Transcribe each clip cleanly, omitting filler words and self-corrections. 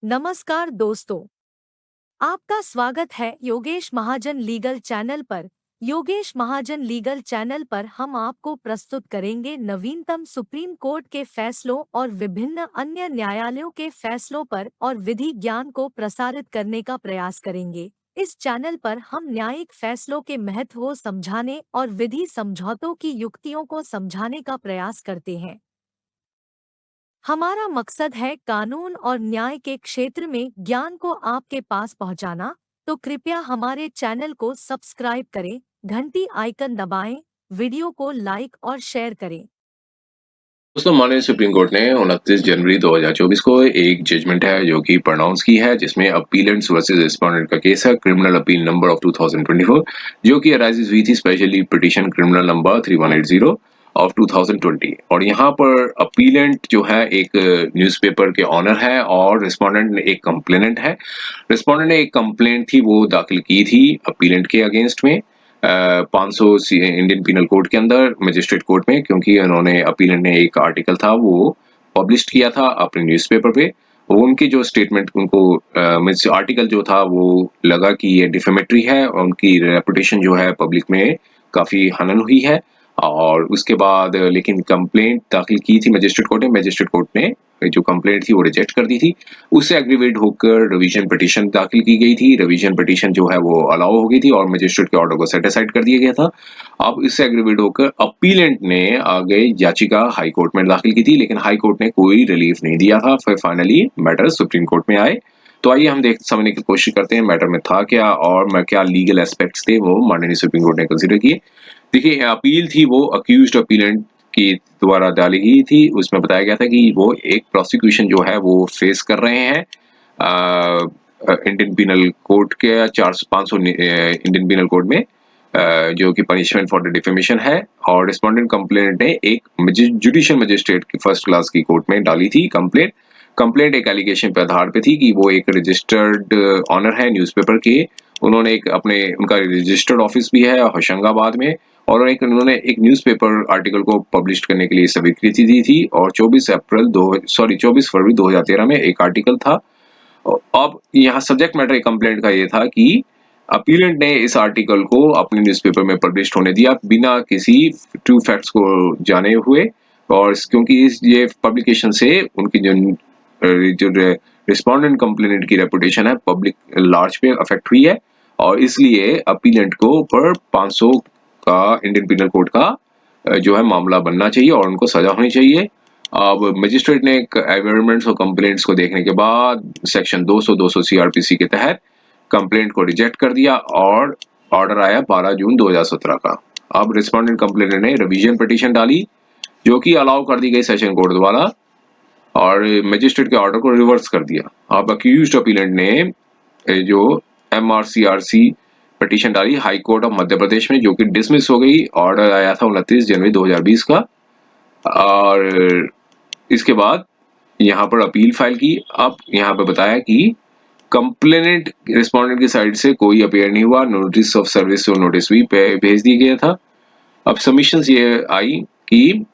नमस्कार दोस्तों, आपका स्वागत है योगेश महाजन लीगल चैनल पर। योगेश महाजन लीगल चैनल पर हम आपको प्रस्तुत करेंगे नवीनतम सुप्रीम कोर्ट के फैसलों और विभिन्न अन्य न्यायालयों के फैसलों पर और विधि ज्ञान को प्रसारित करने का प्रयास करेंगे। इस चैनल पर हम न्यायिक फैसलों के महत्व को समझाने और विधि समझौतों की युक्तियों को समझाने का प्रयास करते हैं। हमारा मकसद है कानून और न्याय के क्षेत्र में ज्ञान को आपके पास पहुंचाना, तो कृपया हमारे चैनल को सब्सक्राइब करें, घंटी आइकन दबाएं, वीडियो को लाइक और शेयर करें। दोस्तों, माननीय सुप्रीम कोर्ट ने 29 जनवरी 2024 को एक जजमेंट है जो कि प्रोनाउंस की है, जिसमें अपीलेंट्स वर्सेस रिस्पोंडेंट का केस है, क्रिमिनल अपील नंबर ऑफ 2024, जो कि अराइजेस हुई थी specially petition criminal number 3180 of 2020। और यहाँ पर अपीलेंट जो है एक न्यूज़पेपर के ऑनर है और रिस्पोंडेंट एक कंप्लेनेंट है। रिस्पोंडेंट ने एक कंप्लेंट थी वो दाखिल की थी अपीलेंट के अगेंस्ट में 500 इंडियन पिनल कोड के अंदर मजिस्ट्रेट कोर्ट में, क्योंकि उन्होंने अपीलेंट ने एक आर्टिकल था वो पब्लिश किया था अपने न्यूज़पेपर पे। वो उनकी जो स्टेटमेंट उनको आर्टिकल जो था वो लगा कि ये डिफेमेटरी है और उनकी रेपुटेशन जो है पब्लिक में काफी हनन हुई है। और उसके बाद लेकिन कंप्लेंट दाखिल की थी मजिस्ट्रेट कोर्ट ने जो कंप्लेंट थी वो रिजेक्ट कर दी थी। उससे एग्रीवेट होकर रिवीजन पिटीशन दाखिल की गई थी। रिवीजन पिटीशन जो है वो अलाउ हो गई थी और मजिस्ट्रेट के ऑर्डर को सेट असाइड कर दिया गया था। अब इससे एग्रीवेट होकर अपीलेंट ने आगे याचिका हाई कोर्ट में दाखिल की थी, लेकिन हाई कोर्ट ने कोई रिलीफ नहीं दिया था। फिर फाइनली मैटर सुप्रीम कोर्ट में आए। तो आइए हम समझने की कोशिश करते हैं मैटर में था क्या और क्या लीगल एस्पेक्ट्स थे वो माननीय सुप्रीम कोर्ट ने कंसिडर किए। देखिए, अपील थी वो अक्यूज्ड अपीलेंट की द्वारा डाली गई थी। उसमें बताया गया था कि वो एक प्रोसिक्यूशन जो है वो फेस कर रहे हैं इंडियन पिनल कोड के 400-500 इंडियन पिनल कोड में, जो कि पनिशमेंट फॉर द डिफेमेशन है। और रिस्पोंडेंट कंप्लेंट ने एक जुडिशियल मजिस्ट्रेट की फर्स्ट क्लास की कोर्ट में डाली थी कंप्लेंट एक एलिगेशन पे आधार पे थी कि वो एक रजिस्टर्ड ऑनर है न्यूज़पेपर के। उन्होंने एक उनका रजिस्टर्ड ऑफिस भी है होशंगाबाद में, और उन्होंने एक न्यूज़पेपर आर्टिकल को पब्लिश करने के लिए स्वीकृति दी थी। और 24 फरवरी 2013 में एक आर्टिकल था। अब यहाँ सब्जेक्ट मैटर कंप्लेंट का ये था कि अपीलेंट ने इस आर्टिकल को अपने न्यूज़पेपर में पब्लिश होने दिया बिना किसी ट्रू फैक्ट्स को जाने हुए। और क्योंकि ये पब्लिकेशन से उनकी जो रिस्पोंडेंट कंप्लेनेंट की रेपुटेशन है पब्लिक लार्ज पे अफेक्ट हुई है, और इसलिए अपीलेंट को पर 500 का इंडियन पिनल कोड का जो है मामला बनना चाहिए और उनको सजा होनी चाहिए। अब मजिस्ट्रेट ने एवेयरमेंट्स और कंप्लेंट्स को देखने के बाद सेक्शन 200 सीआरपीसी के तहत कंप्लेंट को रिजेक्ट कर दिया और ऑर्डर आया 12 जून 2017 का। अब रिस्पोंडेंट कंप्लेनेंट ने रिवीजन पिटीशन डाली जो कि अलाउ कर दी गई सेशन कोर्ट द्वारा, और मजिस्ट्रेट के ऑर्डर को रिवर्स कर दिया। अब अक्यूज्ड अपीलेंट ने जो एमआरसीआरसी पिटीशन डाली high court of Madhya Pradesh में, जो कि डिसमिस हो गई। ऑर्डर आया था 29 जनवरी 2020 का। और इसके बाद यहाँ पर अपील फाइल की। अब यहाँ पे बताया कि कंप्लेनेंट रिस्पोंडेंट की साइड से कोई अपेयर नहीं हुआ, नोटिस ऑफ सर्विस और नोटिस भी भेज दिया गया था। अब सबमिशंस ये आई कि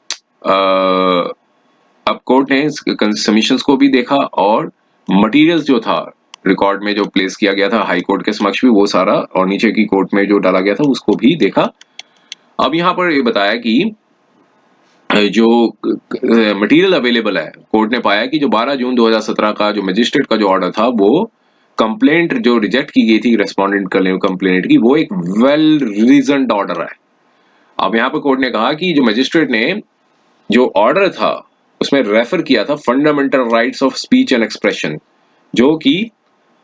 अब कोर्ट ने सबमिशंस को भी देखा और मटेरियल्स जो था रिकॉर्ड में जो प्लेस किया गया था हाई कोर्ट के समक्ष भी वो सारा, और नीचे की कोर्ट में जो डाला गया था उसको भी देखा। अब यहाँ पर ये बताया कि जो मटेरियल अवेलेबल है, कोर्ट ने पाया कि जो 12 जून 2017 का जो मजिस्ट्रेट का जो ऑर्डर था वो कंप्लेंट जो रिजेक्ट की गई थी रेस्पोंडेंट कंप्लेंट की, वो एक वेल रीजन्ड ऑर्डर है। अब यहाँ पर कोर्ट ने कहा कि जो मजिस्ट्रेट ने जो ऑर्डर था उसमें रेफर किया था fundamental rights of speech and expression, जो कि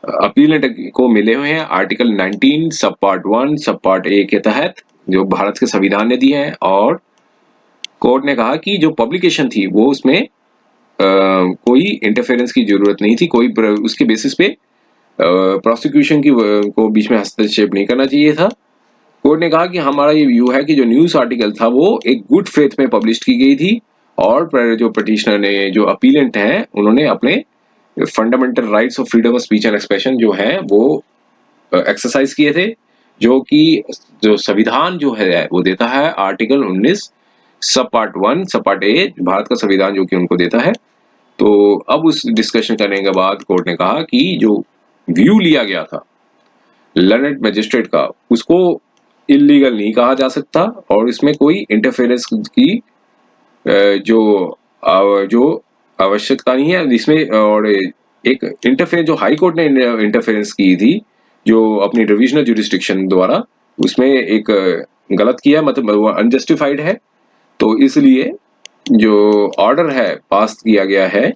अपीलेंट को मिले हुए हैं आर्टिकल 19 सब पार्ट 1 सब पार्ट ए के तहत, जो भारत के संविधान ने दिए हैं। और कोर्ट ने कहा कि जो पब्लिकेशन थी वो उसमें कोई इंटरफेरेंस की जरूरत नहीं थी, कोई उसके बेसिस पे प्रोसिक्यूशन की को बीच में हस्तक्षेप नहीं करना चाहिए था। कोर्ट ने कहा कि हमारा ये व्यू है कि जो न्यूज आर्टिकल था वो एक गुड फेथ में पब्लिश की गई थी, और जो पिटिशनर ने जो अपीलेंट हैं उन्होंने अपने fundamental rights of freedom of speech and expression जो है वो एक्सरसाइज किए थे, जो कि जो संविधान जो है वो देता है आर्टिकल 19 सब पार्ट 1 सब पार्ट ए, भारत का संविधान जो कि उनको देता है। तो अब उस डिस्कशन करने के बाद कोर्ट ने कहा कि जो व्यू लिया गया था लर्नेड मैजिस्ट्रेट का, उसको इलीगल नहीं कहा जा सकता और इसमें कोई इंटरफेरेंस की जो आवश्यकता नहीं है इसमें। और एक इंटरफेरेंस जो हाई कोर्ट ने इंटरफेरेंस की थी जो अपनी डिविजनल ज्यूरिसडिक्शन द्वारा, उसमें एक गलत किया, मतलब वो अनजस्टिफाइड है। तो इसलिए जो ऑर्डर है पास किया गया है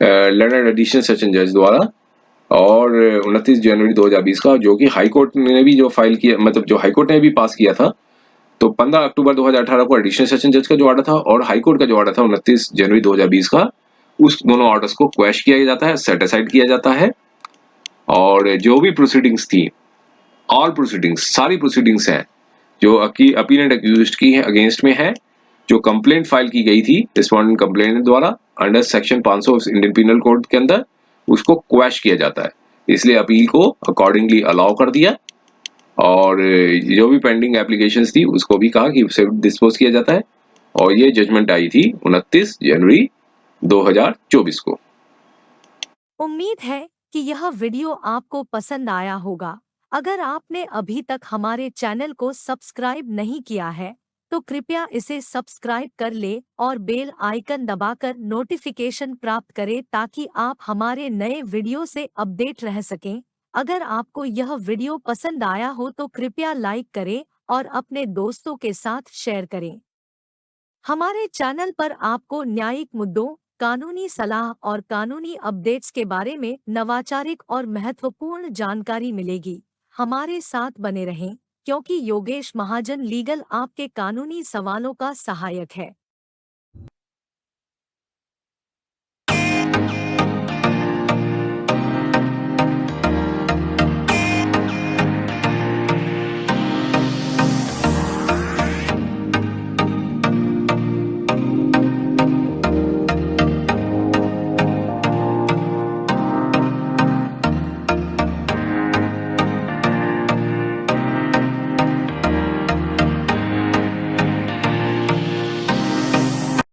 लर्नड एडिशनल सेशन जज द्वारा और 29 जनवरी 2020 का, जो कि हाई कोर्ट ने भी जो फाइल किया, मतलब जो हाई कोर्ट ने भी पास किया था। तो 15 अक्टूबर 2018 को एडिशनल सेशन जज का जो ऑर्डर था और हाई कोर्ट का जो ऑर्डर था 29 जनवरी 2020 का, उस दोनों ऑर्डर्स को क्वैश किया जाता है, सेट असाइड किया जाता है। और जो भी प्रोसीडिंग्स थी, ऑल प्रोसीडिंग्स, सारी प्रोसीडिंग्स हैं जो अपील एंड अक्यूज्ड की अगेंस्ट में है, जो कंप्लेंट फाइल की गई थी रिस्पोंडेंट कंप्लेनेंट द्वारा under section 500 Indian penal code के अंदर, उसको क्वैश किया जाता है। इसलिए अपील को अकॉर्डिंगली अलाउ कर दिया और जो भी पेंडिंग एप्लीकेशंस थी उसको भी कहा कि उसे डिस्पोज किया जाता है। और ये जजमेंट आई थी 29 जनवरी 2024 को। उम्मीद है कि यह वीडियो आपको पसंद आया होगा। अगर आपने अभी तक हमारे चैनल को सब्सक्राइब नहीं किया है, तो कृपया इसे सब्सक्राइब कर ले और बेल आइकन दबाकर नोटिफिकेशन प्राप्त करें ताकि आप हमारे नए वीडियो से अपडेट रह सकें। अगर आपको यह वीडियो पसंद आया हो तो कृपया लाइक करें और अपने दोस्तों के साथ शेयर करें। हमारे चैनल पर आपको न्यायिक मुद्दों, कानूनी सलाह और कानूनी अपडेट्स के बारे में नवाचारिक और महत्वपूर्ण जानकारी मिलेगी। हमारे साथ बने रहें, क्योंकि योगेश महाजन लीगल आपके कानूनी सवालों का सहायक है।